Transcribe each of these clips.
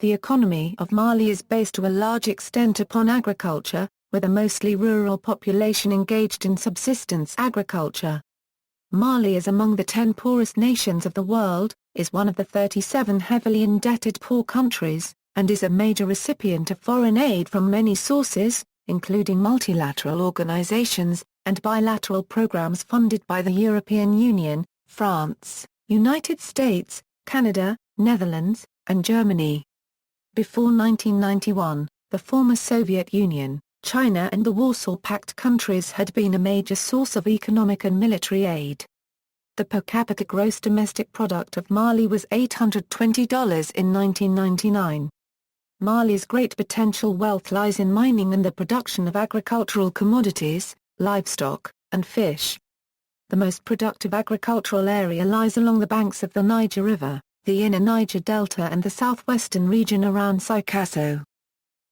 The economy of Mali is based to a large extent upon agriculture, with a mostly rural population engaged in subsistence agriculture. Mali is among the 10 poorest nations of the world, is one of the 37 heavily indebted poor countries, and is a major recipient of foreign aid from many sources, including multilateral organizations, and bilateral programs funded by the European Union, France, United States, Canada, Netherlands, and Germany. Before 1991, the former Soviet Union, China and the Warsaw Pact countries had been a major source of economic and military aid. The per capita gross domestic product of Mali was $820 in 1999. Mali's great potential wealth lies in mining and the production of agricultural commodities, livestock, and fish. The most productive agricultural area lies along the banks of the Niger River, the inner Niger Delta and the southwestern region around Sikasso.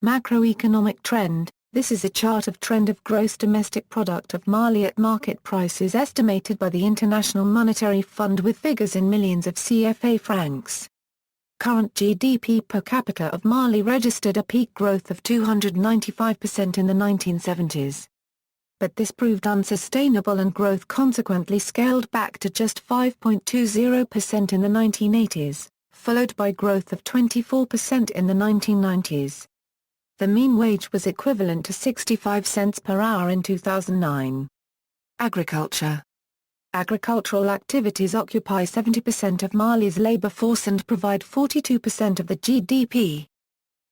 Macroeconomic trend. This is a chart of trend of gross domestic product of Mali at market prices estimated by the International Monetary Fund with figures in millions of CFA francs. Current GDP per capita of Mali registered a peak growth of 295% in the 1970s. But this proved unsustainable and growth consequently scaled back to just 5.20% in the 1980s, followed by growth of 24% in the 1990s. The mean wage was equivalent to 65 cents per hour in 2009. Agriculture. Agricultural activities occupy 70% of Mali's labor force and provide 42% of the GDP.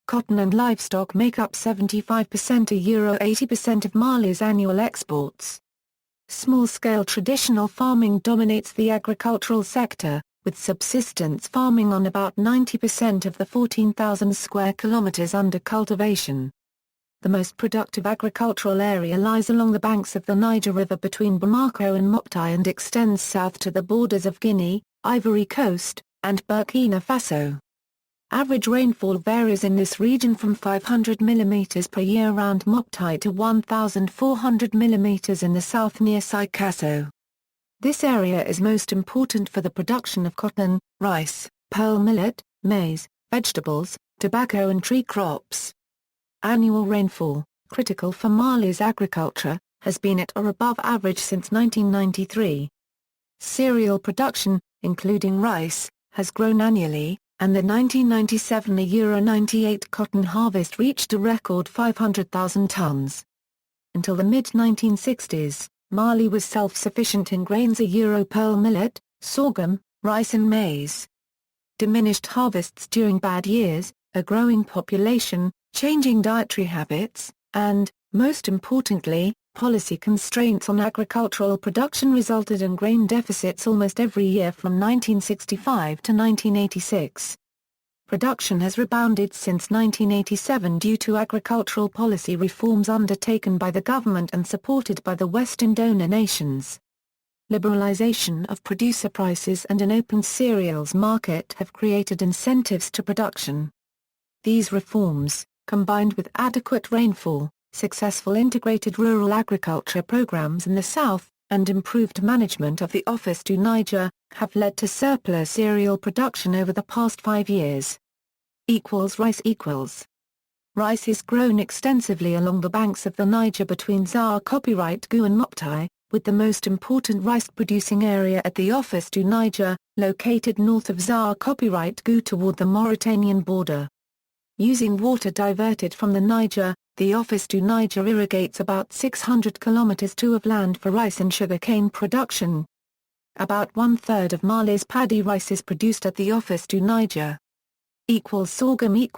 Cotton and livestock make up 75% to 80% of Mali's annual exports. Small-scale traditional farming dominates the agricultural sector, with subsistence farming on about 90% of the 14,000 square kilometers under cultivation. The most productive agricultural area lies along the banks of the Niger River between Bamako and Mopti and extends south to the borders of Guinea, Ivory Coast, and Burkina Faso. Average rainfall varies in this region from 500 mm per year around Mopti to 1,400 mm in the south near Sikasso. This area is most important for the production of cotton, rice, pearl millet, maize, vegetables, tobacco and tree crops. Annual rainfall, critical for Mali's agriculture, has been at or above average since 1993. Cereal production, including rice, has grown annually, and the 1997 to 98 cotton harvest reached a record 500,000 tons. Until the mid-1960s, Mali was self-sufficient in grains pearl millet, sorghum, rice and maize. Diminished harvests during bad years, a growing population, changing dietary habits, and, most importantly, policy constraints on agricultural production resulted in grain deficits almost every year from 1965 to 1986. Production has rebounded since 1987 due to agricultural policy reforms undertaken by the government and supported by the Western donor nations. Liberalization of producer prices and an open cereals market have created incentives to production. These reforms, combined with adequate rainfall, successful integrated rural agriculture programs in the south, and improved management of the Office du Niger, have led to surplus cereal production over the past 5 years. Rice. Rice is grown extensively along the banks of the Niger between Zaire Copyright Gu and Mopti, with the most important rice-producing area at the Office du Niger, located north of Zaire Copyright Gu toward the Mauritanian border. Using water diverted from the Niger, the Office du Niger irrigates about 600 kilometers of land for rice and sugarcane production. About one-third of Mali's paddy rice is produced at the Office du Niger. Sorghum.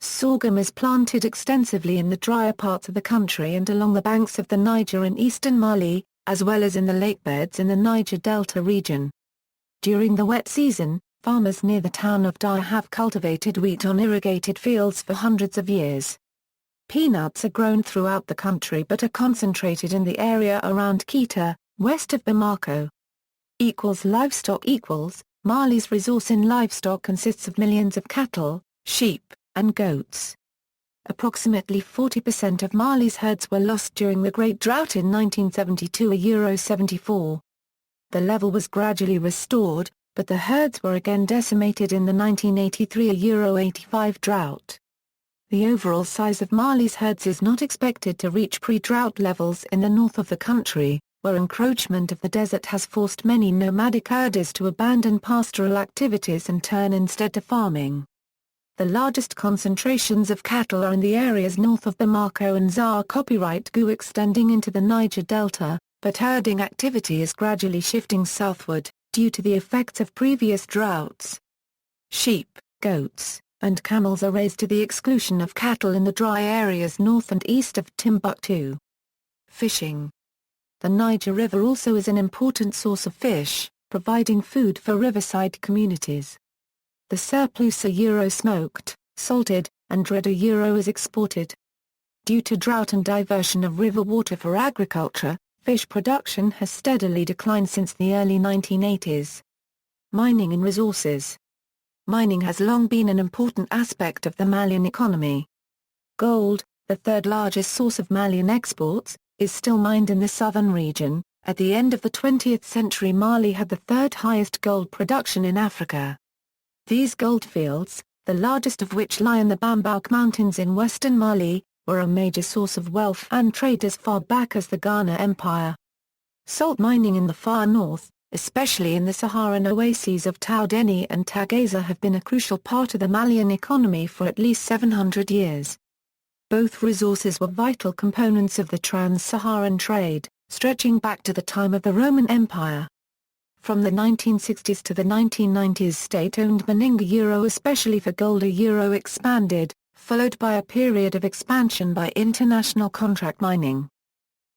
Sorghum is planted extensively in the drier parts of the country and along the banks of the Niger in eastern Mali, as well as in the lakebeds in the Niger Delta region. During the wet season, farmers near the town of Dia have cultivated wheat on irrigated fields for hundreds of years. Peanuts are grown throughout the country but are concentrated in the area around Keita, west of Bamako. Livestock. Mali's resource in livestock consists of millions of cattle, sheep, and goats. Approximately 40% of Mali's herds were lost during the Great Drought in 1972–74. The level was gradually restored, but the herds were again decimated in the 1983-85 drought. The overall size of Mali's herds is not expected to reach pre-drought levels in the north of the country, where encroachment of the desert has forced many nomadic herders to abandon pastoral activities and turn instead to farming. The largest concentrations of cattle are in the areas north of Bamako and Zaire copyright Gu extending into the Niger Delta, but herding activity is gradually shifting southward, due to the effects of previous droughts. Sheep, goats, and camels are raised to the exclusion of cattle in the dry areas north and east of Timbuktu. Fishing. The Niger River also is an important source of fish, providing food for riverside communities. The surplus are smoked, salted, and dried is exported. Due to drought and diversion of river water for agriculture, fish production has steadily declined since the early 1980s. Mining and resources. Mining has long been an important aspect of the Malian economy. Gold, the third largest source of Malian exports, is still mined in the southern region. At the end of the 20th century, Mali had the third highest gold production in Africa. These gold fields, the largest of which lie in the Bambouk Mountains in western Mali, were a major source of wealth and trade as far back as the Ghana Empire. Salt mining in the far north, especially in the Saharan oases of Taoudeni and Tagaza, have been a crucial part of the Malian economy for at least 700 years. Both resources were vital components of the trans-Saharan trade, stretching back to the time of the Roman Empire. From the 1960s to the 1990s, state-owned Maninga especially for gold expanded, followed by a period of expansion by international contract mining.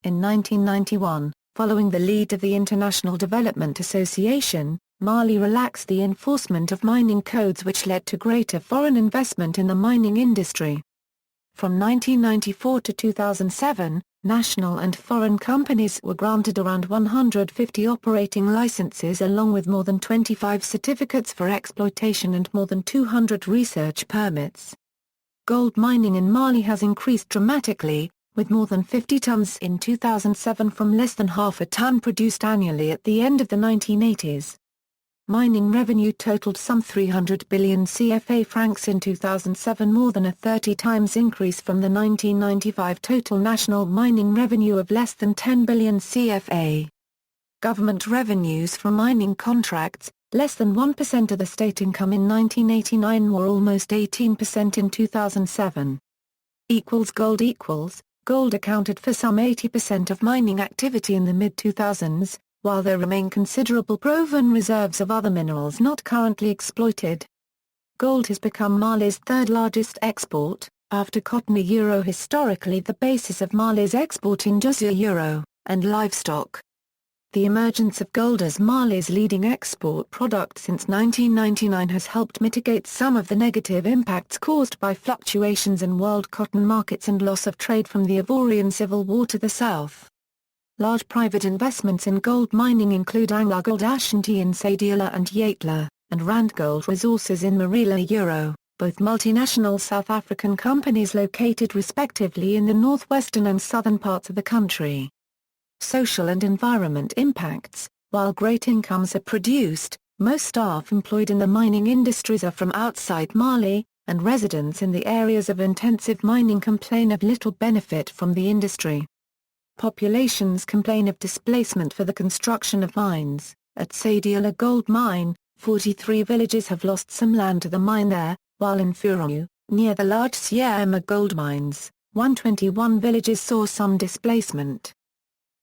In 1991, following the lead of the International Development Association, Mali relaxed the enforcement of mining codes, which led to greater foreign investment in the mining industry. From 1994 to 2007, national and foreign companies were granted around 150 operating licenses along with more than 25 certificates for exploitation and more than 200 research permits. Gold mining in Mali has increased dramatically, with more than 50 tons in 2007 from less than half a ton produced annually at the end of the 1980s. Mining revenue totaled some 300 billion CFA francs in 2007, more than a 30 times increase from the 1995 total national mining revenue of less than 10 billion CFA. Government revenues from mining contracts, less than 1% of the state income in 1989, were almost 18% in 2007. Gold accounted for some 80% of mining activity in the mid-2000s, while there remain considerable proven reserves of other minerals not currently exploited. Gold has become Mali's third largest export, after cotton. Historically the basis of Mali's export industrial and livestock. The emergence of gold as Mali's leading export product since 1999 has helped mitigate some of the negative impacts caused by fluctuations in world cotton markets and loss of trade from the Ivorian Civil War to the south. Large private investments in gold mining include AngloGold Ashanti in Sadiola and Yatela, and Randgold Resources in Marila, both multinational South African companies located respectively in the northwestern and southern parts of the country. Social and environment impacts. While great incomes are produced, most staff employed in the mining industries are from outside Mali, and residents in the areas of intensive mining complain of little benefit from the industry. Populations complain of displacement for the construction of mines. At Sadiola Gold Mine, 43 villages have lost some land to the mine there, while in Furonu, near the large Syama gold mines, 121 villages saw some displacement.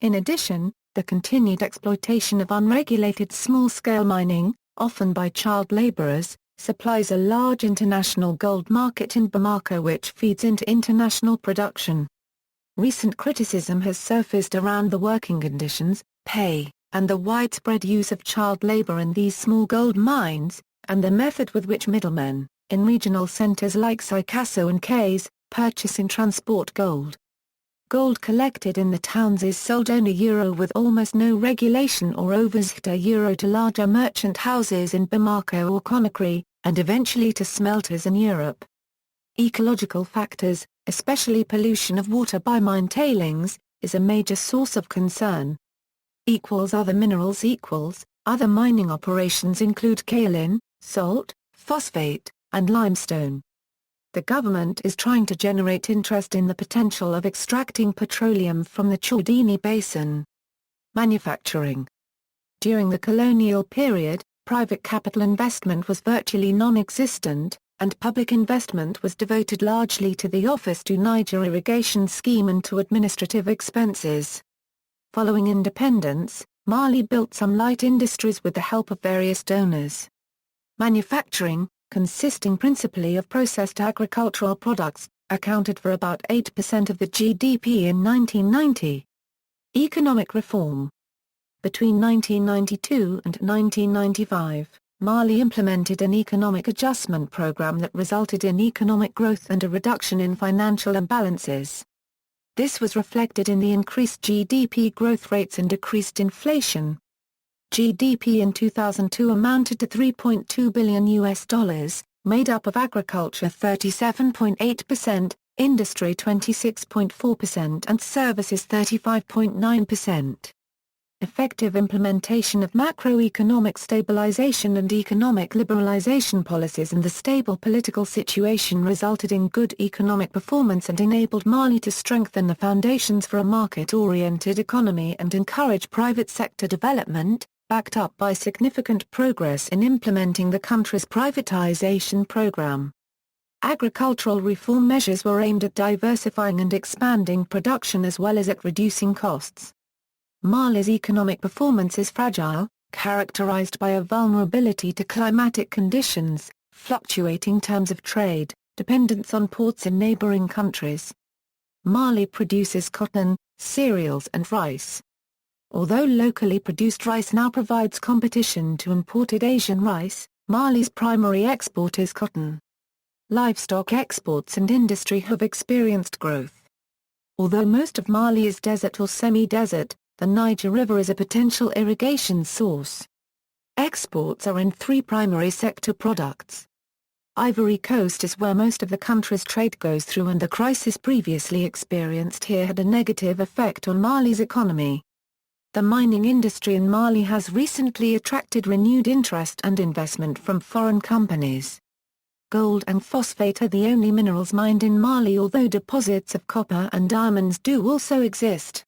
In addition, the continued exploitation of unregulated small-scale mining, often by child laborers, supplies a large international gold market in Bamako which feeds into international production. Recent criticism has surfaced around the working conditions, pay, and the widespread use of child labor in these small gold mines, and the method with which middlemen, in regional centers like Sikasso and Kayes, purchase and transport gold. Gold collected in the towns is sold only with almost no regulation or oversight to larger merchant houses in Bamako or Conakry, and eventually to smelters in Europe. Ecological factors, especially pollution of water by mine tailings, is a major source of concern. Other minerals. Other mining operations include kaolin, salt, phosphate, and limestone. The government is trying to generate interest in the potential of extracting petroleum from the Chordini Basin. Manufacturing. During the colonial period, private capital investment was virtually non-existent, and public investment was devoted largely to the Office to Niger irrigation scheme and to administrative expenses. Following independence, Mali built some light industries with the help of various donors. Manufacturing, consisting principally of processed agricultural products, accounted for about 8% of the GDP in 1990. Economic reform. Between 1992 and 1995, Mali implemented an economic adjustment program that resulted in economic growth and a reduction in financial imbalances. This was reflected in the increased GDP growth rates and decreased inflation. GDP in 2002 amounted to $3.2 billion, made up of agriculture 37.8%, industry 26.4% and services 35.9%. Effective implementation of macroeconomic stabilization and economic liberalization policies and the stable political situation resulted in good economic performance and enabled Mali to strengthen the foundations for a market-oriented economy and encourage private sector development, backed up by significant progress in implementing the country's privatization program. Agricultural reform measures were aimed at diversifying and expanding production as well as at reducing costs. Mali's economic performance is fragile, characterized by a vulnerability to climatic conditions, fluctuating terms of trade, dependence on ports in neighboring countries. Mali produces cotton, cereals and rice. Although locally produced rice now provides competition to imported Asian rice, Mali's primary export is cotton. Livestock exports and industry have experienced growth. Although most of Mali is desert or semi-desert, the Niger River is a potential irrigation source. Exports are in three primary sector products. Ivory Coast is where most of the country's trade goes through, and the crisis previously experienced here had a negative effect on Mali's economy. The mining industry in Mali has recently attracted renewed interest and investment from foreign companies. Gold and phosphate are the only minerals mined in Mali, although deposits of copper and diamonds do also exist.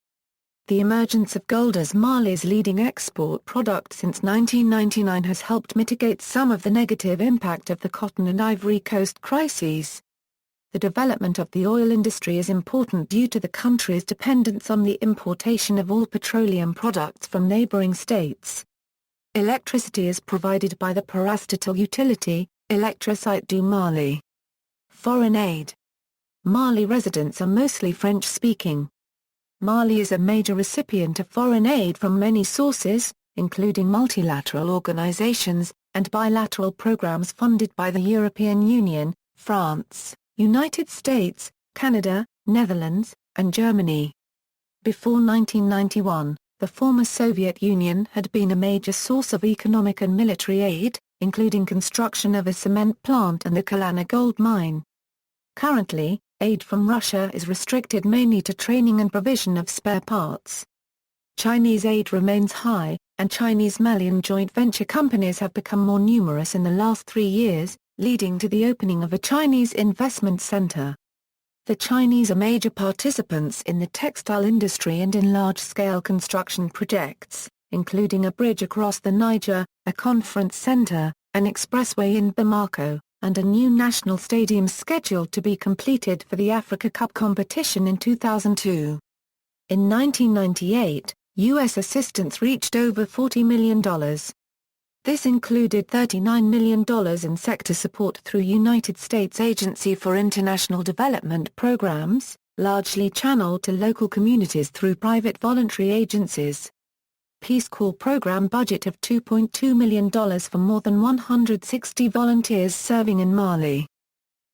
The emergence of gold as Mali's leading export product since 1999 has helped mitigate some of the negative impact of the cotton and Ivory Coast crises. The development of the oil industry is important due to the country's dependence on the importation of all petroleum products from neighboring states. Electricity is provided by the parastatal utility, Électricité du Mali. Foreign aid. Mali residents are mostly French-speaking. Mali is a major recipient of foreign aid from many sources, including multilateral organizations, and bilateral programs funded by the European Union, France, United States, Canada, Netherlands, and Germany. Before 1991, the former Soviet Union had been a major source of economic and military aid, including construction of a cement plant and the Kalana gold mine. Currently, aid from Russia is restricted mainly to training and provision of spare parts. Chinese aid remains high, and Chinese-Malian joint venture companies have become more numerous in the last 3 years, leading to the opening of a Chinese investment center. The Chinese are major participants in the textile industry and in large-scale construction projects, including a bridge across the Niger, a conference center, an expressway in Bamako, and a new national stadium scheduled to be completed for the Africa Cup competition in 2002. In 1998, U.S. assistance reached over $40 million. This included $39 million in sector support through United States Agency for International Development programs, largely channeled to local communities through private voluntary agencies. Peace Corps program budget of $2.2 million for more than 160 volunteers serving in Mali.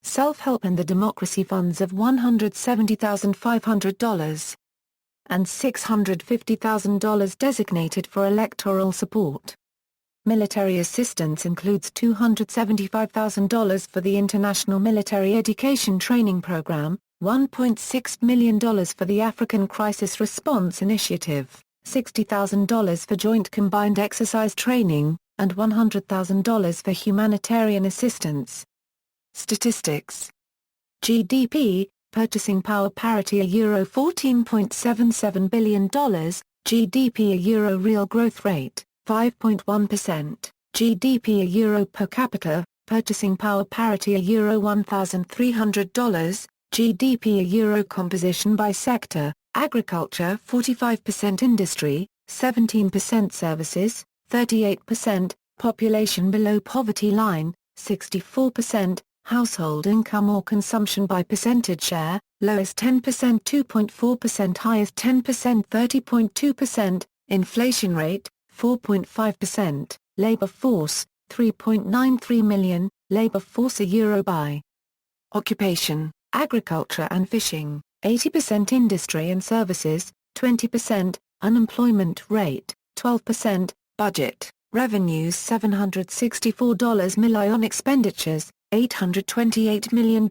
Self-help and the democracy funds of $170,500 and $650,000 designated for electoral support. Military assistance includes $275,000 for the International Military Education Training Program, $1.6 million for the African Crisis Response Initiative, $60,000 for joint combined exercise training, and $100,000 for humanitarian assistance. Statistics. GDP, purchasing power parity a euro $14.77 billion, GDP a euro real growth rate, 5.1%, GDP a euro per capita, purchasing power parity a euro $1,300, GDP a euro composition by sector, agriculture 45% industry, 17% services, 38%, population below poverty line, 64%, household income or consumption by percentage share, lowest 10% 2.4%, highest 10% 30.2%, inflation rate 4.5%, labor force 3.93 million, labor force a euro by occupation, agriculture and fishing, 80% industry and services, 20%, unemployment rate 12%, budget, revenues $764 million, expenditures $828 million,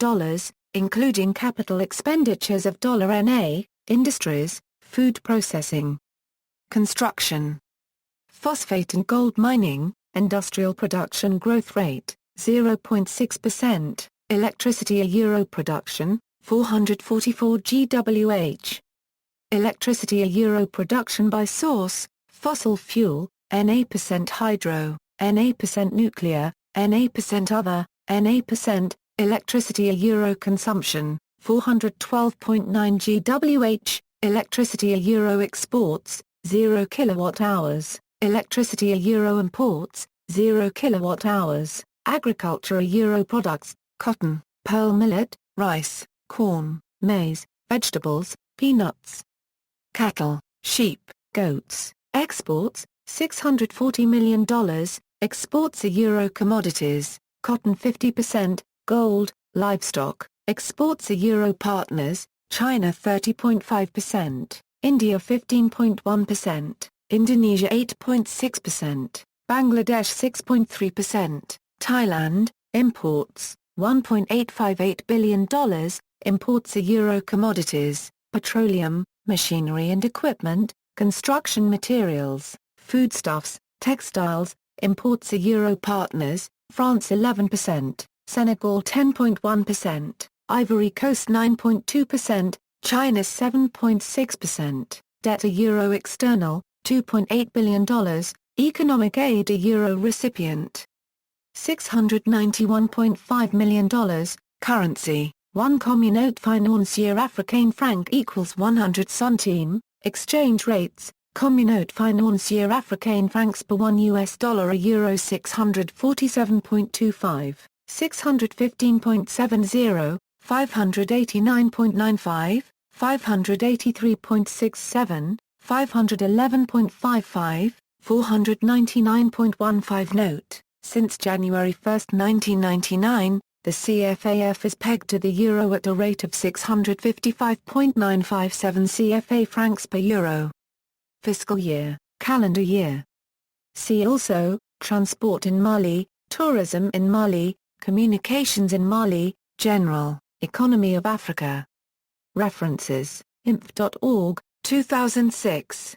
including capital expenditures of $NA, industries, food processing, construction, phosphate and gold mining, industrial production growth rate, 0.6%, electricity a euro production, 444 GWh. Electricity a euro production by source, fossil fuel, Na% hydro, Na% nuclear, Na% other, Na%, electricity a euro consumption, 412.9 GWh, electricity a euro exports, 0 kilowatt-hours, electricity a euro imports, 0 kilowatt-hours, agriculture a euro products, cotton, pearl millet, rice, corn, maize, vegetables, peanuts, cattle, sheep, goats, exports, $640 million, exports a euro commodities, cotton 50%, gold, livestock, exports a euro partners, China 30.5%, India 15.1%, Indonesia 8.6%, Bangladesh 6.3%, Thailand, imports, $1.858 billion, imports a euro commodities, petroleum, machinery and equipment, construction materials, foodstuffs, textiles, imports a euro partners, France 11%, Senegal 10.1%, Ivory Coast 9.2%, China 7.6%, debt a euro external, $2.8 billion, economic aid a euro recipient, $691.5 million, currency, 1 communauté financière africaine franc equals 100 centimes, exchange rates, communauté financière africaine francs per $1 a euro 647.25, 615.70, 589.95, 583.67, 511.55, 499.15. Note, since January 1, 1999, the CFAF is pegged to the euro at a rate of 655.957 CFA francs per euro. Fiscal year, calendar year. See also, transport in Mali, tourism in Mali, communications in Mali, general, economy of Africa. References, inf.org, 2006.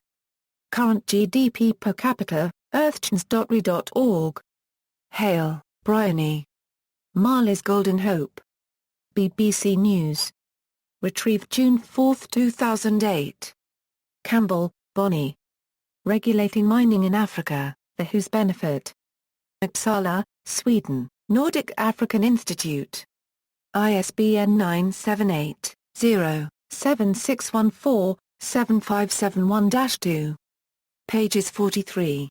Current GDP per capita, earthchans.ri.org. Hale, Bryony. Mali's Golden Hope. BBC News. Retrieved June 4, 2008. Campbell, Bonnie. Regulating Mining in Africa, for whose benefit? Uppsala, Sweden, Nordic African Institute. ISBN 978-0-7614-7571-2. Pages 43.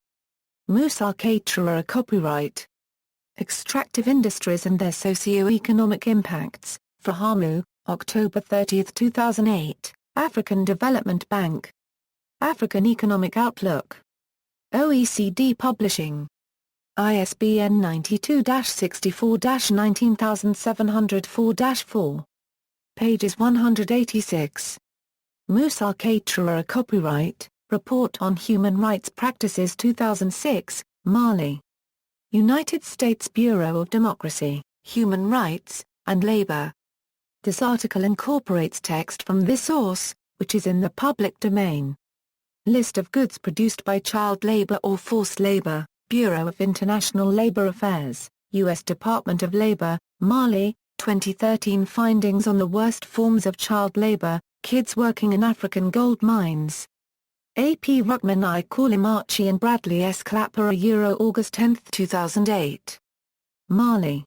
Musa Caterer copyright. Extractive Industries and Their Socio-Economic Impacts, Fahamu, October 30, 2008, African Development Bank. African Economic Outlook. OECD Publishing. ISBN 92-64-19704-4. Pages 186. Musa Caterer copyright, Report on Human Rights Practices 2006, Mali. United States Bureau of Democracy, Human Rights, and Labor. This article incorporates text from this source, which is in the public domain. List of goods produced by child labor or forced labor, Bureau of International Labor Affairs, U.S. Department of Labor, Mali, 2013 findings on the worst forms of child labor, kids working in African gold mines. A.P. Ruckman I. Corlim Archie and Bradley S. Clapper August 10, 2008. Mali.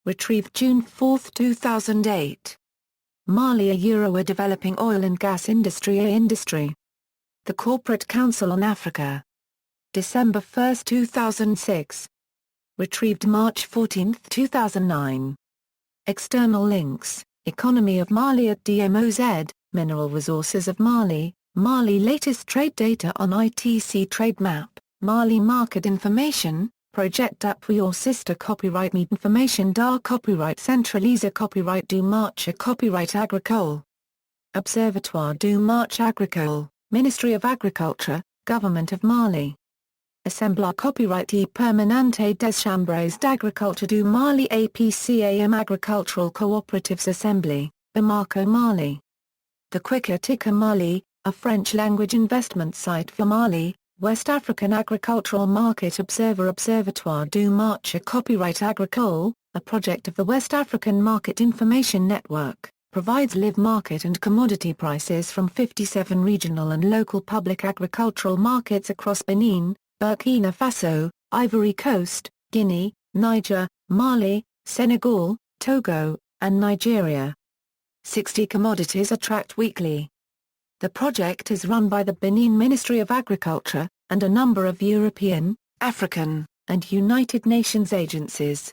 Retrieved June 4, 2008. Mali a developing oil and gas industry industry. The Corporate Council on Africa. December 1, 2006. Retrieved March 14, 2009. External links, Economy of Mali at DMOZ, Mineral Resources of Mali, Mali latest trade data on ITC Trade Map, Mali Market Information, Project Appui or Sister Copyright Me Information da Copyright Centraliser Copyright du Marché Copyright Agricole. Observatoire du Marché Agricole, Ministry of Agriculture, Government of Mali. Assemblar Copyright et Permanente des Chambres d'Agriculture du Mali APCAM Agricultural Cooperatives Assembly, Bamako Mali. The Quicker Ticker Mali, a French-language investment site for Mali, West African Agricultural Market Observer Observatoire du Marché Copyright Agricole, a project of the West African Market Information Network, provides live market and commodity prices from 57 regional and local public agricultural markets across Benin, Burkina Faso, Ivory Coast, Guinea, Niger, Mali, Senegal, Togo, and Nigeria. 60 commodities are tracked weekly. The project is run by the Benin Ministry of Agriculture, and a number of European, African, and United Nations agencies.